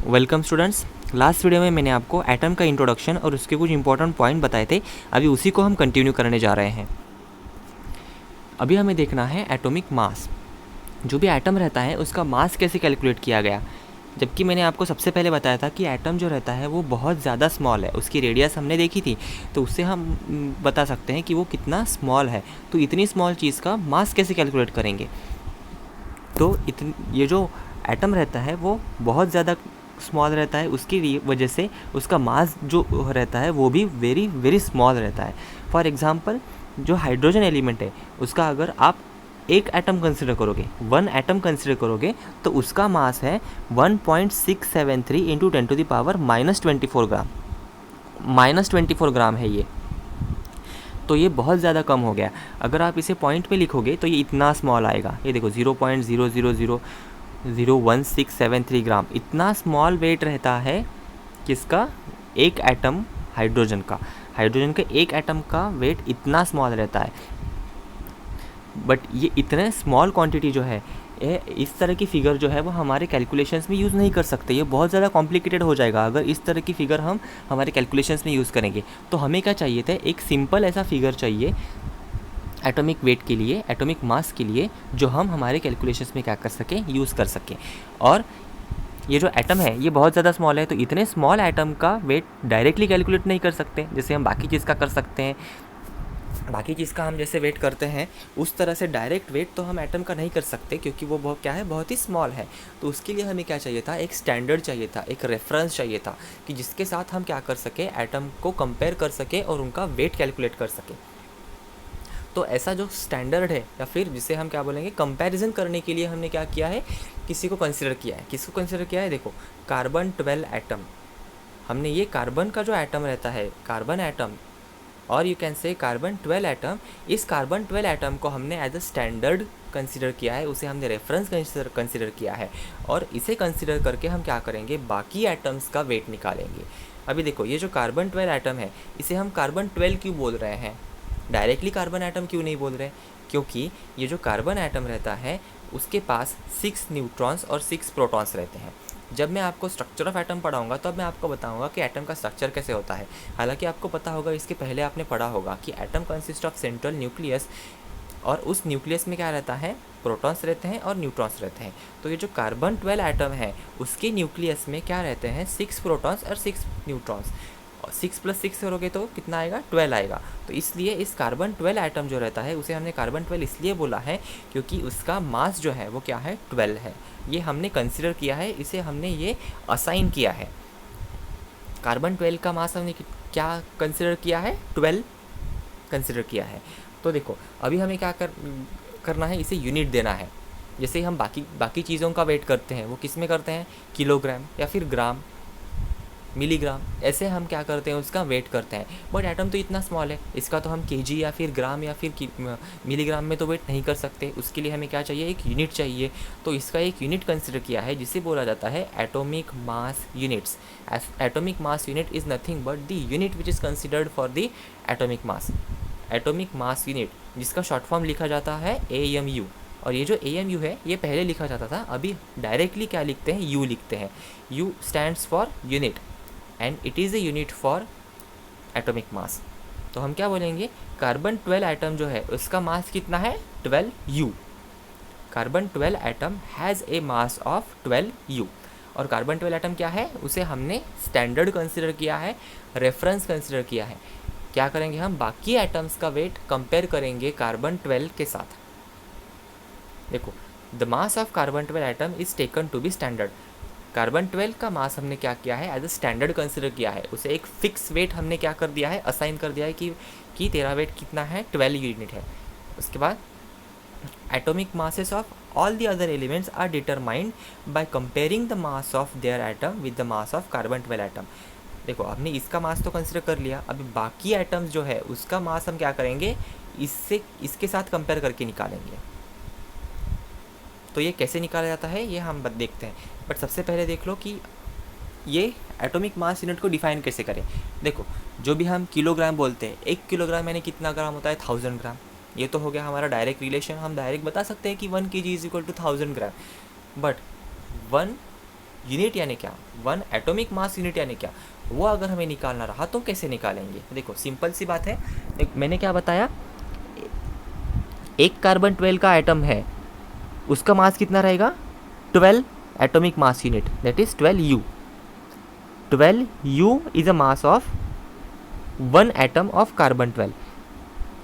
Welcome students. Last video में मैंने आपको एटम का इंट्रोडक्शन और उसके कुछ इंपॉर्टेंट पॉइंट बताए थे। अभी उसी को हम कंटिन्यू करने जा रहे हैं। अभी हमें देखना है एटॉमिक मास। जो भी एटम रहता है उसका मास कैसे कैलकुलेट किया गया, जबकि मैंने आपको सबसे पहले बताया था कि एटम जो रहता है वो बहुत ज़्यादा स्मॉल है। उसकी रेडियस हमने देखी थी, तो उससे हम बता सकते हैं कि वो कितना स्मॉल है। तो इतनी स्मॉल चीज़ का मास कैसे कैलकुलेट करेंगे। तो ये जो एटम रहता है वो बहुत ज़्यादा स्मॉल रहता है, उसकी वजह से उसका मास जो रहता है वो भी वेरी वेरी स्मॉल रहता है। फॉर एग्ज़ाम्पल, जो हाइड्रोजन एलिमेंट है उसका अगर आप एक एटम कंसिडर करोगे, वन एटम कंसिडर करोगे, तो उसका मास है 1.673 इंटू 10⁻⁻24 ग्राम। -24 ग्राम है ये। तो ये बहुत ज़्यादा कम हो गया। अगर आप इसे पॉइंट पे लिखोगे तो ये इतना स्मॉल आएगा। ये देखो 0.00001,673 ग्राम। इतना स्मॉल वेट रहता है किसका, एक एटम हाइड्रोजन का। हाइड्रोजन के एक एटम का वेट इतना स्मॉल रहता है। बट ये इतने स्मॉल क्वांटिटी जो है, इस तरह की फ़िगर जो है वो हमारे कैलकुलेशंस में यूज़ नहीं कर सकते। ये बहुत ज़्यादा कॉम्प्लिकेटेड हो जाएगा अगर इस तरह की फ़िगर हम हमारे कैलकुलेशंस में यूज़ करेंगे। तो हमें क्या चाहिए था, एक सिंपल ऐसा फ़िगर चाहिए एटॉमिक वेट के लिए, एटॉमिक मास के लिए, जो हम हमारे कैलकुलेशंस में क्या कर सकें, यूज़ कर सकें। और ये जो एटम है ये बहुत ज़्यादा स्मॉल है, तो इतने स्मॉल एटम का वेट डायरेक्टली कैलकुलेट नहीं कर सकते जैसे हम बाकी चीज़ का कर सकते हैं। बाकी चीज़ का हम जैसे वेट करते हैं उस तरह से डायरेक्ट वेट तो हम एटम का नहीं कर सकते, क्योंकि वो बहुत क्या है, बहुत ही स्मॉल है। तो उसके लिए हमें क्या चाहिए था, एक स्टैंडर्ड चाहिए था, एक रेफरेंस चाहिए था कि जिसके साथ हम क्या कर सकें, एटम को कंपेयर कर सकें और उनका वेट कैलकुलेट कर सकें। तो ऐसा जो स्टैंडर्ड है, या फिर जिसे हम क्या बोलेंगे, कंपैरिजन करने के लिए हमने क्या किया है, किसी को कंसिडर किया है। किसको कंसिडर किया है, देखो कार्बन 12 एटम। हमने ये कार्बन का जो एटम रहता है, कार्बन एटम, और you can say carbon 12 atom, इस कार्बन 12 एटम को हमने एज अ स्टैंडर्ड कंसिडर किया है, उसे हमने रेफरेंस कंसिडर किया है। और इसे कंसिडर करके हम क्या करेंगे, बाकी एटम्स का वेट निकालेंगे। अभी देखो ये जो कार्बन 12 एटम है, इसे हम कार्बन 12 क्यों बोल रहे हैं, डायरेक्टली कार्बन एटम क्यों नहीं बोल रहे, क्योंकि ये जो कार्बन एटम रहता है उसके पास 6 न्यूट्रॉन्स और 6 प्रोटॉन्स रहते हैं। जब मैं आपको स्ट्रक्चर ऑफ एटम पढ़ाऊंगा तब मैं आपको बताऊंगा कि एटम का स्ट्रक्चर कैसे होता है। हालांकि आपको पता होगा, इसके पहले आपने पढ़ा होगा कि atom consist of central nucleus, और उस न्यूक्लियस में क्या रहता है, प्रोटॉन्स रहते हैं और न्यूट्रॉन्स रहते हैं। तो ये जो कार्बन 12 एटम है उसके न्यूक्लियस में क्या रहते हैं, 6 प्रोटॉन्स और 6 न्यूट्रॉन्स। 6 + 6 करोगे तो कितना आएगा, 12 आएगा। तो इसलिए इस कार्बन 12 एटम जो रहता है उसे हमने कार्बन 12 इसलिए बोला है क्योंकि उसका मास जो है वो क्या है, 12 है। ये हमने कंसिडर किया है, इसे हमने ये असाइन किया है। कार्बन 12 का मास हमने क्या कंसिडर किया है, 12 कंसिडर किया है। तो देखो अभी हमें क्या करना है, इसे यूनिट देना है। जैसे हम बाकी चीज़ों का वेट करते हैं वो किस में करते हैं, किलोग्राम या फिर ग्राम, मिलीग्राम, ऐसे हम क्या करते हैं, उसका वेट करते हैं। बट एटम तो इतना स्मॉल है, इसका तो हम केजी या फिर ग्राम या फिर मिलीग्राम में तो वेट नहीं कर सकते। उसके लिए हमें क्या चाहिए, एक यूनिट चाहिए। तो इसका एक यूनिट कंसिडर किया है जिसे बोला जाता है atomic mass units. Atomic mass unit is nothing but the unit which is considered for the atomic mass. Atomic mass unit, जिसका शॉर्ट फॉर्म लिखा जाता है AMU। और ये जो AMU है ये पहले लिखा जाता था, अभी डायरेक्टली क्या लिखते हैं, U लिखते हैं। U stands for unit and it is a unit for atomic mass. तो हम क्या बोलेंगे, कार्बन 12 एटम जो है उसका मास कितना है, 12U। Carbon 12 atom has a mass of 12U। और कार्बन 12 एटम क्या है, उसे हमने स्टैंडर्ड कंसिडर किया है, रेफरेंस कंसिडर किया है। क्या करेंगे हम, बाकी एटम्स का वेट कंपेयर करेंगे कार्बन 12 के साथ। देखो the mass of carbon 12 atom is taken to be standard. Carbon 12 का मास हमने क्या किया है, एज अ स्टैंडर्ड कंसिडर किया है। उसे एक फिक्स वेट हमने क्या कर दिया है, असाइन कर दिया है कि तेरा वेट कितना है, 12 यूनिट है। उसके बाद atomic masses of all the other elements are determined by comparing the mass of their atom with the mass of carbon 12 atom. देखो हमने इसका मास तो कंसिडर कर लिया, अभी बाकी एटम्स जो है उसका मास हम क्या करेंगे, इसके साथ कंपेयर करके निकालेंगे। तो ये कैसे निकाला जाता है ये हम देखते हैं। बट सबसे पहले देख लो कि ये एटॉमिक मास यूनिट को डिफाइन कैसे करें। देखो जो भी हम किलोग्राम बोलते हैं, 1 किलोग्राम यानी कितना ग्राम होता है, 1000 ग्राम। ये तो हो गया हमारा डायरेक्ट रिलेशन, हम डायरेक्ट बता सकते हैं कि 1 kg is equal to 1000 gram. But 1 unit यानी क्या, वन एटॉमिक मास यूनिट यानी क्या, वो अगर हमें निकालना रहा तो कैसे निकालेंगे। देखो सिंपल सी बात है, मैंने क्या बताया, एक कार्बन 12 का एटम है, उसका मास कितना रहेगा 12 atomic mass unit, that is 12 U। 12 U is a mass of one atom of carbon 12।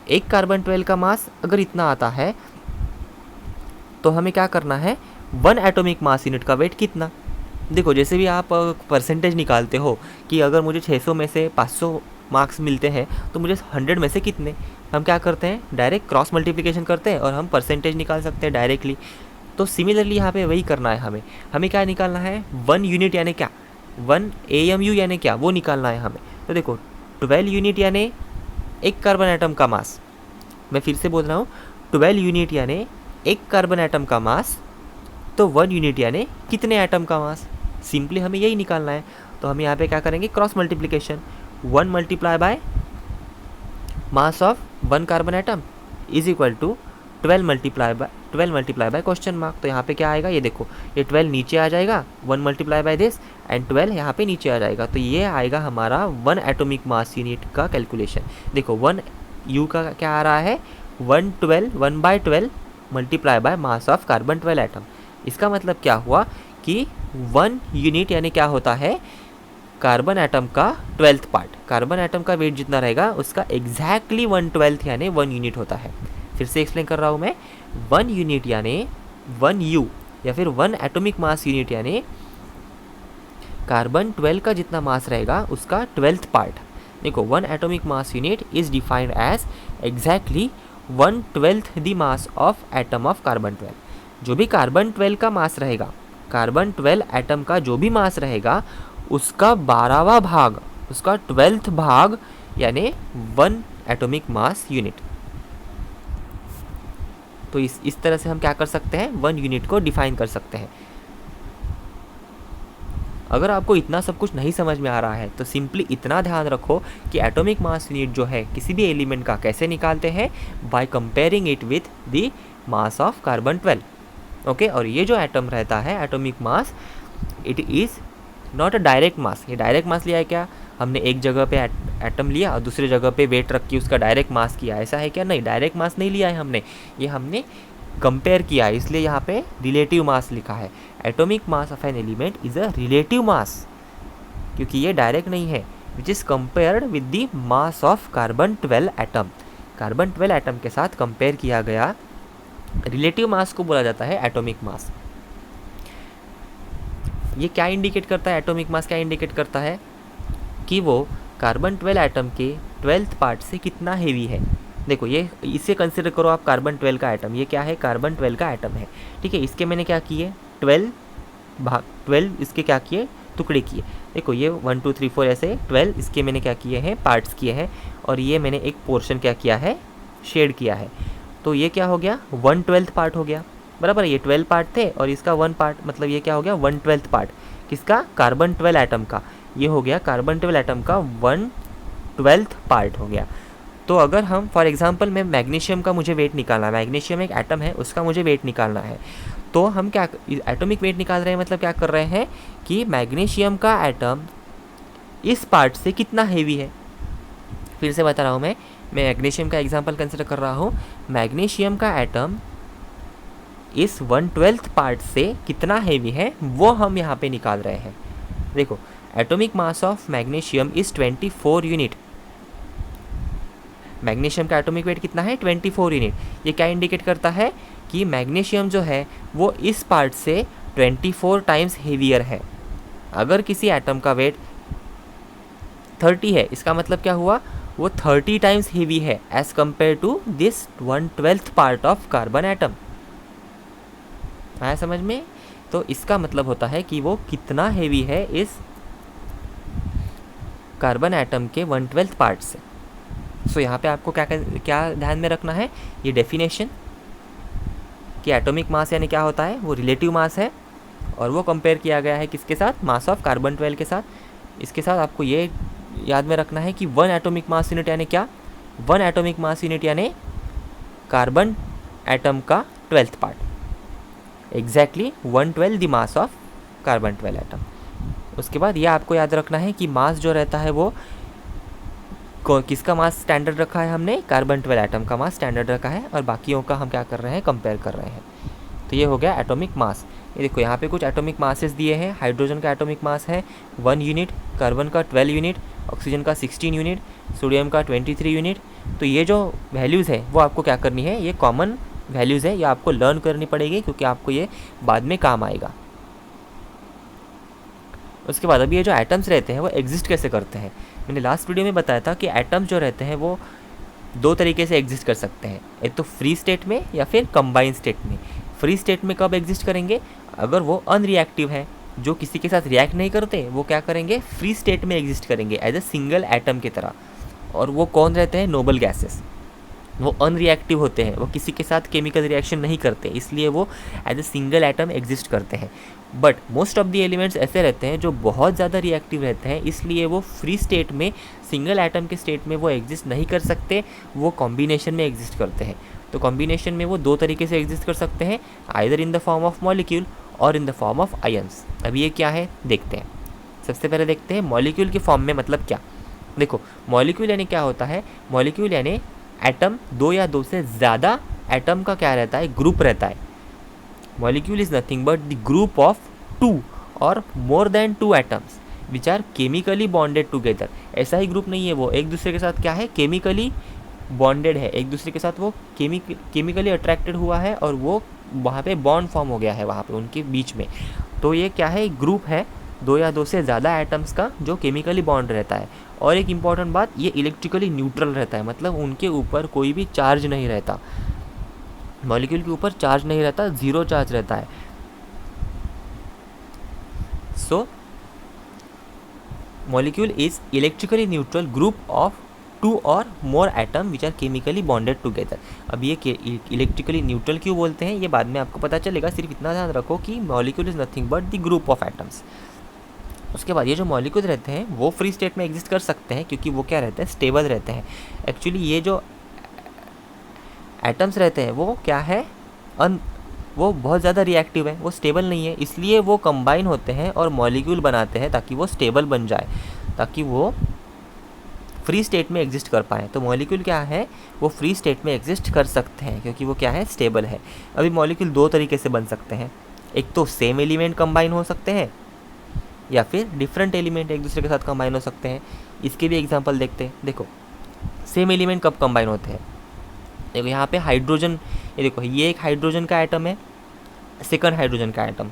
एक कार्बन 12 का मास अगर इतना आता है तो हमें क्या करना है, वन एटॉमिक मास यूनिट का वेट कितना। देखो जैसे भी आप परसेंटेज निकालते हो कि अगर मुझे 600 में से 500 मार्क्स मिलते हैं तो मुझे 100 में से कितने, हम क्या करते हैं डायरेक्ट क्रॉस मल्टीप्लिकेशन करते हैं और हम परसेंटेज निकाल सकते हैं डायरेक्टली। तो सिमिलरली यहाँ पे वही करना है हमें, हमें क्या निकालना है, वन यूनिट यानी क्या, वन AMU यानी क्या, वो निकालना है हमें। तो देखो 12 यूनिट यानी एक कार्बन एटम का मास, मैं फिर से बोल रहा हूँ 12 यूनिट यानी एक कार्बन एटम का मास, तो वन यूनिट यानी कितने एटम का मास, सिंपली हमें यही निकालना है। तो हम यहाँ पे क्या करेंगे, cross multiplication, 1 multiply by mass of one carbon atom is equal to 12 multiply by question mark. तो यहाँ पे क्या आएगा, ये देखो ये 12 नीचे आ जाएगा, 1 मल्टीप्लाई बाय दिस एंड 12 यहाँ पे नीचे आ जाएगा। तो ये आएगा हमारा वन एटॉमिक मास यूनिट का कैलकुलेशन। देखो 1 U का क्या आ रहा है, 1/12 multiply by mass of carbon 12 atom. इसका मतलब क्या हुआ कि वन यूनिट यानी क्या होता है, कार्बन एटम का 12th पार्ट, कार्बन एटम का वेट जितना रहेगा उसका एग्जैक्टली 1/12 यानी 1 यूनिट होता है। फिर से एक्सप्लेन कर रहा हूँ मैं, 1 यूनिट यानी 1 U या फिर 1 एटॉमिक मास यूनिट यानी कार्बन 12 का जितना मास रहेगा उसका 12th पार्ट। देखो 1 atomic mass unit is defined as exactly 1/12 the mass of atom of carbon 12। जो भी कार्बन 12 का मास रहेगा, कार्बन 12 एटम का जो भी मास रहेगा उसका 12वां भाग, उसका 12th भाग यानी 1 एटॉमिक मास यूनिट। तो इस तरह से हम क्या कर सकते हैं, 1 यूनिट को डिफाइन कर सकते हैं। अगर आपको इतना सब कुछ नहीं समझ में आ रहा है तो सिंपली इतना ध्यान रखो कि एटॉमिक मास यूनिट जो है किसी भी एलिमेंट का कैसे निकालते हैं, by comparing it with the mass of carbon 12। Okay, और ये जो एटम रहता है atomic mass, it is not a direct mass. ये डायरेक्ट मास लिया है क्या, हमने एक जगह पे एटम लिया और दूसरी जगह पे वेट रख के उसका डायरेक्ट मास किया, ऐसा है क्या, नहीं, डायरेक्ट मास नहीं लिया है हमने, ये हमने कंपेयर किया है, इसलिए यहाँ पे रिलेटिव मास लिखा है। Atomic mass of an element is a relative mass, क्योंकि ये डायरेक्ट नहीं है, which is compared with the mass of carbon 12 atom. Carbon 12 atom के साथ कंपेयर किया गया रिलेटिव मास को बोला जाता है एटॉमिक मास। ये क्या इंडिकेट करता है, एटॉमिक मास क्या इंडिकेट करता है कि वो कार्बन 12 एटम के 12th पार्ट से कितना हेवी है। देखो ये इसे कंसिडर करो आप कार्बन 12 का एटम, ये क्या है, कार्बन 12 का एटम है, ठीक है। इसके मैंने क्या किए, 12 इसके क्या किए, टुकड़े किए। देखो ये 1 2 3 4 ऐसे 12 इसके मैंने क्या किए हैं, पार्ट्स किए हैं, और ये मैंने एक पोर्शन क्या किया है, शेड किया है। तो ये क्या हो गया, 1/12 पार्ट हो गया, बराबर। ये 12 पार्ट थे और इसका 1 पार्ट, मतलब ये क्या हो गया, 1/12 पार्ट किसका, कार्बन 12 एटम का। ये हो गया कार्बन 12 एटम का 1/12 पार्ट हो गया। तो अगर हम फॉर एग्जांपल में मैग्नीशियम का मुझे वेट निकालना है, मैग्नीशियम एक एटम है, उसका मुझे वेट निकालना है, तो हम क्या एटॉमिक वेट निकाल रहे हैं, मतलब क्या कर रहे हैं कि मैग्नीशियम का एटम इस पार्ट से कितना हेवी है। फिर से बता रहा हूँ मैं मैग्नीशियम का एग्जांपल कंसिडर कर रहा हूँ। मैग्नीशियम का एटम इस 1/12 पार्ट से कितना हेवी है वो हम यहाँ पे निकाल रहे हैं। देखो atomic mass of magnesium is 24 unit. Magnesium का एटॉमिक वेट कितना है, 24 यूनिट। ये क्या इंडिकेट करता है कि मैग्नीशियम जो है वो इस पार्ट से 24 टाइम्स हेवियर है। अगर किसी एटम का वेट 30 है, इसका मतलब क्या हुआ, वो 30 टाइम्स हेवी है as compare to this 1/12 part of carbon atom. आया समझ में। तो इसका मतलब होता है कि वो कितना हेवी है इस कार्बन एटम के 1/12 पार्ट से। सो यहाँ पे आपको क्या ध्यान में रखना है, ये डेफिनेशन कि एटॉमिक मास यानी क्या होता है, वो रिलेटिव मास है और वो कंपेयर किया गया है किसके साथ, मास ऑफ कार्बन 12 के साथ। इसके साथ आपको ये याद में रखना है कि 1 एटॉमिक मास यूनिट यानी क्या, 1 एटॉमिक मास यूनिट यानी कार्बन एटम का 12th part, exactly 1/12 the mass of carbon 12 atom. उसके बाद ये आपको याद रखना है कि मास जो रहता है वो किसका मास स्टैंडर्ड रखा है हमने, कार्बन 12 एटम का मास स्टैंडर्ड रखा है, और बाकियों का हम क्या कर रहे हैं, कंपेयर कर रहे हैं। तो ये हो गया एटॉमिक मास। ये देखो यहाँ पे कुछ एटॉमिक मासेस दिए हैं। हाइड्रोजन का एटॉमिक मास है 1 यूनिट, कार्बन का 12 यूनिट, ऑक्सीजन का 16 यूनिट, सोडियम का 23 यूनिट। तो ये जो वैल्यूज़ है वो आपको क्या करनी है, ये कॉमन वैल्यूज़ है, ये आपको लर्न करनी पड़ेगी क्योंकि आपको ये बाद में काम आएगा। उसके बाद अभी ये जो एटम्स रहते हैं वो एग्जिस्ट कैसे करते हैं। मैंने लास्ट वीडियो में बताया था कि एटम्स जो रहते हैं वो दो तरीके से एग्जिस्ट कर सकते हैं, एक तो फ्री स्टेट में या फिर कंबाइन स्टेट में। फ्री स्टेट में कब एग्जिस्ट करेंगे, अगर वो अनरिएक्टिव है, जो किसी के साथ रिएक्ट नहीं करते, वो क्या करेंगे, फ्री स्टेट में एग्जिस्ट करेंगे एज ए सिंगल एटम की तरह। और वो कौन रहते हैं, नोबल गैसेस। वो अनरिएक्टिव होते हैं, वो किसी के साथ केमिकल रिएक्शन नहीं करते, इसलिए वो as a single atom exist करते हैं। But most of the elements ऐसे रहते हैं जो बहुत ज़्यादा रिएक्टिव रहते हैं, इसलिए वो फ्री स्टेट में, सिंगल एटम के स्टेट में वो एग्जिस्ट नहीं कर सकते, वो कॉम्बिनेशन में एग्जिस्ट करते हैं। तो कॉम्बिनेशन में वो दो तरीके से एग्जिस्ट कर सकते हैं, either in the form of molecule और in the form of ions. अभी ये क्या है देखते हैं। सबसे पहले देखते हैं मॉलिक्यूल के फॉर्म में मतलब क्या। देखो मॉलिक्यूल यानी क्या होता है, मॉलिक्यूल यानी एटम, दो या दो से ज़्यादा एटम का क्या रहता है, ग्रुप रहता है। Molecule is nothing but the group of 2 और more than 2 atoms which are chemically bonded together. ऐसा ही ग्रुप नहीं है, वो एक दूसरे के साथ क्या है, केमिकली बॉन्डेड है, एक दूसरे के साथ वो केमिकली अट्रैक्टेड हुआ है और वो वहाँ पे बॉन्ड फॉर्म हो गया है वहाँ पे उनके बीच में। तो ये क्या है, ग्रुप है दो या दो से ज़्यादा एटम्स का जो केमिकली बॉन्ड रहता है। और एक इम्पॉर्टेंट बात, ये इलेक्ट्रिकली न्यूट्रल रहता है, मतलब उनके ऊपर कोई भी चार्ज नहीं रहता। मॉलिक्यूल के ऊपर चार्ज नहीं रहता, ज़ीरो चार्ज रहता है। So molecule is electrically neutral group of 2 और more atom which are chemically bonded together. अब ये इलेक्ट्रिकली न्यूट्रल क्यों बोलते हैं ये बाद में आपको पता चलेगा, सिर्फ इतना ध्यान रखो कि molecule is nothing but the group of atoms. उसके बाद ये जो मॉलिक्यूल रहते हैं वो फ्री स्टेट में एग्जिस्ट कर सकते हैं क्योंकि वो क्या रहते हैं, स्टेबल रहते हैं। एक्चुअली ये जो एटम्स रहते हैं वो क्या है, वो बहुत ज़्यादा रिएक्टिव है, वो स्टेबल नहीं है, इसलिए वो कंबाइन होते हैं और मॉलिक्यूल बनाते हैं ताकि वो स्टेबल बन जाए, ताकि वो फ्री स्टेट में एग्जिस्ट कर पाएँ। तो मॉलिक्यूल क्या है, वो फ्री स्टेट में एग्जिस्ट कर सकते हैं क्योंकि वो क्या है, स्टेबल है। अभी मॉलिक्यूल दो तरीके से बन सकते हैं, एक तो सेम एलिमेंट कंबाइन हो सकते हैं या फिर डिफरेंट एलिमेंट एक दूसरे के साथ कंबाइन हो सकते हैं। इसके भी एग्जांपल देखते हैं। देखो सेम एलिमेंट कब कंबाइन होते हैं, देखो यहाँ पे हाइड्रोजन, ये देखो ये एक हाइड्रोजन का एटम है, सेकंड हाइड्रोजन का एटम,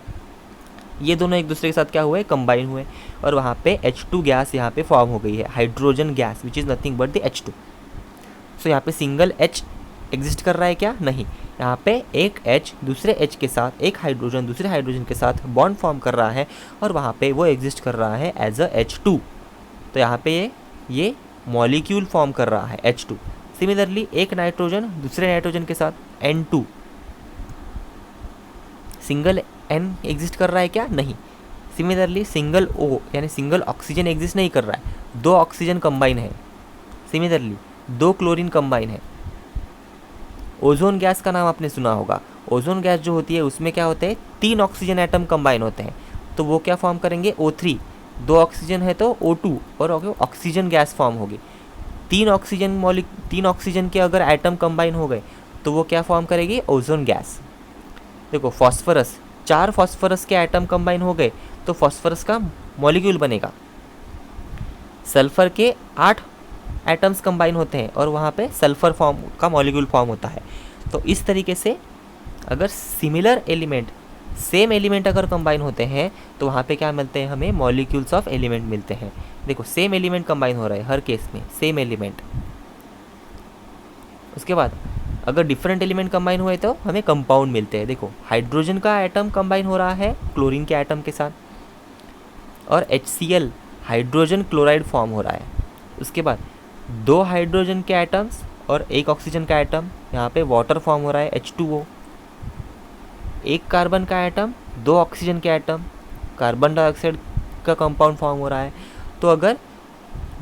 ये दोनों एक दूसरे के साथ क्या हुए, कंबाइन हुए, और वहाँ पे H2 गैस यहाँ पे फॉर्म हो गई है, hydrogen gas which is nothing but the H2। सो यहाँ पे सिंगल H एग्जिस्ट कर रहा है क्या, नहीं, यहाँ पे एक H दूसरे H के साथ, एक हाइड्रोजन दूसरे हाइड्रोजन के साथ बॉन्ड फॉर्म कर रहा है और वहाँ पे वो एग्जिस्ट कर रहा है एज अ H2। तो यहाँ पे ये मॉलिक्यूल फॉर्म कर रहा है H2। सिमिलरली एक नाइट्रोजन दूसरे नाइट्रोजन के साथ N2, सिंगल N एग्जिस्ट कर रहा है क्या, नहीं। सिमिलरली सिंगल O यानी सिंगल ऑक्सीजन एग्जिस्ट नहीं कर रहा है, दो ऑक्सीजन कंबाइन है। सिमिलरली दो क्लोरीन कंबाइन है। ओजोन गैस का नाम आपने सुना होगा, ओजोन गैस जो होती है उसमें क्या होते हैं, 3 ऑक्सीजन एटम कंबाइन होते हैं, तो वो क्या फॉर्म करेंगे, O3, दो ऑक्सीजन है तो O2 और ऑक्सीजन गैस फॉर्म होगी। 3 ऑक्सीजन के अगर एटम कंबाइन हो गए तो वो क्या फॉर्म करेगी, ओजोन गैस। देखो फॉस्फोरस, 4 फॉस्फोरस के एटम कंबाइन हो गए तो फॉस्फोरस का मॉलिक्यूल बनेगा। सल्फर के 8 एटम्स कंबाइन होते हैं और वहाँ पे सल्फर फॉर्म का मॉलिक्यूल फॉर्म होता है। तो इस तरीके से अगर सिमिलर एलिमेंट, सेम एलिमेंट अगर कंबाइन होते हैं तो वहाँ पे क्या मिलते हैं, हमें मॉलिक्यूल्स ऑफ एलिमेंट मिलते हैं। देखो सेम एलिमेंट कंबाइन हो रहा है हर केस में, सेम एलिमेंट। उसके बाद अगर डिफरेंट एलिमेंट कंबाइन हुए तो हमें कंपाउंड मिलते हैं। देखो हाइड्रोजन का एटम कंबाइन हो रहा है क्लोरीन के एटम के साथ और HCl हाइड्रोजन क्लोराइड फॉर्म हो रहा है। उसके बाद 2 हाइड्रोजन के एटम्स और 1 ऑक्सीजन का एटम, यहाँ पे वाटर फॉर्म हो रहा है H2O। 1 कार्बन का एटम, 2 ऑक्सीजन के एटम, कार्बन डाइऑक्साइड का कंपाउंड फॉर्म हो रहा है। तो अगर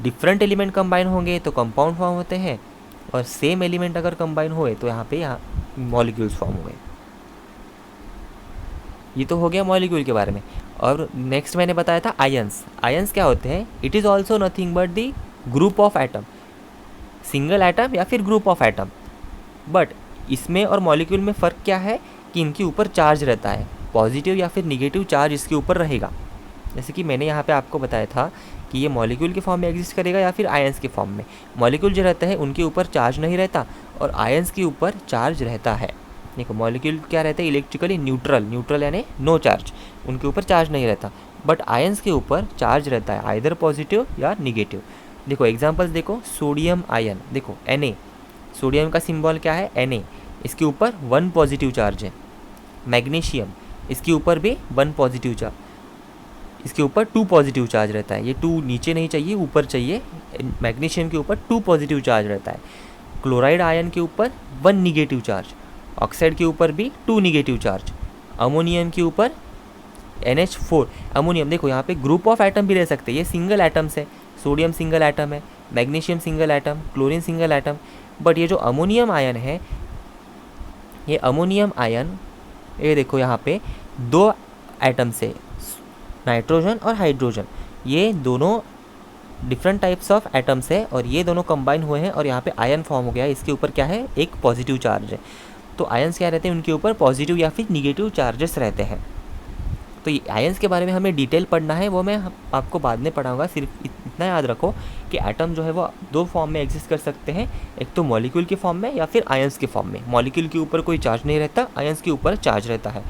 डिफरेंट एलिमेंट कंबाइन होंगे तो कंपाउंड फॉर्म होते हैं और सेम एलिमेंट अगर कंबाइन हुए तो यहाँ मॉलिक्यूल्स फॉर्म हुए। ये तो हो गया मॉलिक्यूल के बारे में। और नेक्स्ट मैंने बताया था आयंस। आयंस क्या होते हैं? It is also nothing but the group of atom, single atom या फिर ग्रुप ऑफ एटम। बट इसमें और मॉलिक्यूल में फ़र्क क्या है कि इनके ऊपर चार्ज रहता है, पॉजिटिव या फिर निगेटिव चार्ज इसके ऊपर रहेगा। जैसे कि मैंने यहाँ पे आपको बताया था कि ये मॉलिक्यूल के फॉर्म में एग्जिस्ट करेगा या फिर आयंस के फॉर्म में। मॉलिक्यूल जो रहते हैं उनके ऊपर चार्ज नहीं रहता और आयंस के ऊपर चार्ज रहता है। देखो मॉलिक्यूल क्या रहता है? इलेक्ट्रिकली न्यूट्रल, न्यूट्रल यानी नो चार्ज, उनके ऊपर चार्ज नहीं रहता। बट आयंस के ऊपर चार्ज रहता है, आइदर पॉजिटिव या निगेटिव। देखो एग्जांपल्स देखो, सोडियम आयन, देखो Na, सोडियम का सिंबल क्या है? Na, इसके ऊपर 1 पॉजिटिव चार्ज है। मैग्नीशियम, इसके ऊपर भी 1 पॉजिटिव चार्ज, इसके ऊपर 2 पॉजिटिव चार्ज रहता है। ये 2 नीचे नहीं चाहिए, ऊपर चाहिए। मैग्नीशियम के ऊपर 2 पॉजिटिव चार्ज रहता है। क्लोराइड आयन के ऊपर 1 निगेटिव चार्ज, ऑक्साइड के ऊपर भी 2 निगेटिव चार्ज, अमोनियम के ऊपर NH4। अमोनियम देखो यहाँ पे ग्रुप ऑफ एटम भी रह सकते हैं, ये सिंगल एटम्स है। सोडियम सिंगल एटम है, magnesium single atom, chlorine single atom. But ये जो अमोनियम आयन है, ये अमोनियम आयन, ये देखो यहाँ पे 2 एटम्स है, नाइट्रोजन और हाइड्रोजन। ये दोनों डिफरेंट टाइप्स ऑफ एटम्स है और ये दोनों कंबाइन हुए हैं और यहाँ पे आयन फॉर्म हो गया है। इसके ऊपर क्या है? एक पॉजिटिव चार्ज है। तो आयंस क्या रहते हैं? उनके ऊपर पॉजिटिव या फिर निगेटिव चार्जेस रहते हैं। तो ये आयंस के बारे में हमें डिटेल पढ़ना है, वो मैं आपको बाद में पढ़ाऊँगा। सिर्फ इतना याद रखो कि एटम जो है वो 2 फॉर्म में एग्जिस्ट कर सकते हैं, एक तो मॉलिक्यूल के फॉर्म में या फिर आयंस के फॉर्म में। मॉलिक्यूल के ऊपर कोई चार्ज नहीं रहता, आयंस के ऊपर चार्ज रहता है।